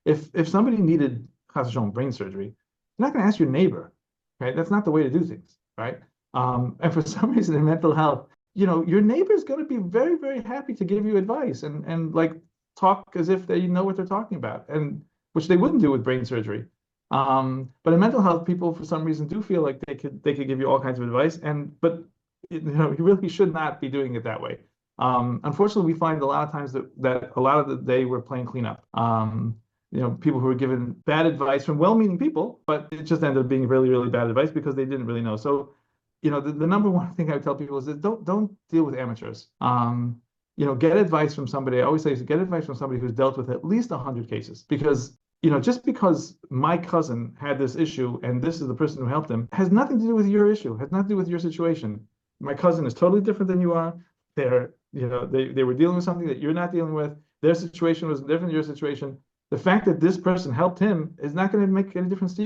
if somebody needed chas v'shalom brain surgery, you're not going to ask your neighbor, right? That's not the way to do things, right? And for some reason in mental health, your neighbor's going to be very, very happy to give you advice and like talk as if they know what they're talking about, and which they wouldn't do with brain surgery. But in mental health, people for some reason do feel like they could give you all kinds of advice, but you really should not be doing it that way. Unfortunately, we find a lot of times that a lot of the day we're playing cleanup. People who are given bad advice from well-meaning people, but it just ended up being really, really bad advice because they didn't really know. So, the number one thing I would tell people is that don't deal with amateurs. Get advice from somebody. I always say, get advice from somebody who's dealt with at least 100 cases, because just because my cousin had this issue and this is the person who helped him has nothing to do with your issue, has nothing to do with your situation. My cousin is totally different than you are. They were dealing with something that you're not dealing with. Their situation was different than your situation. The fact that this person helped him is not going to make any difference to you.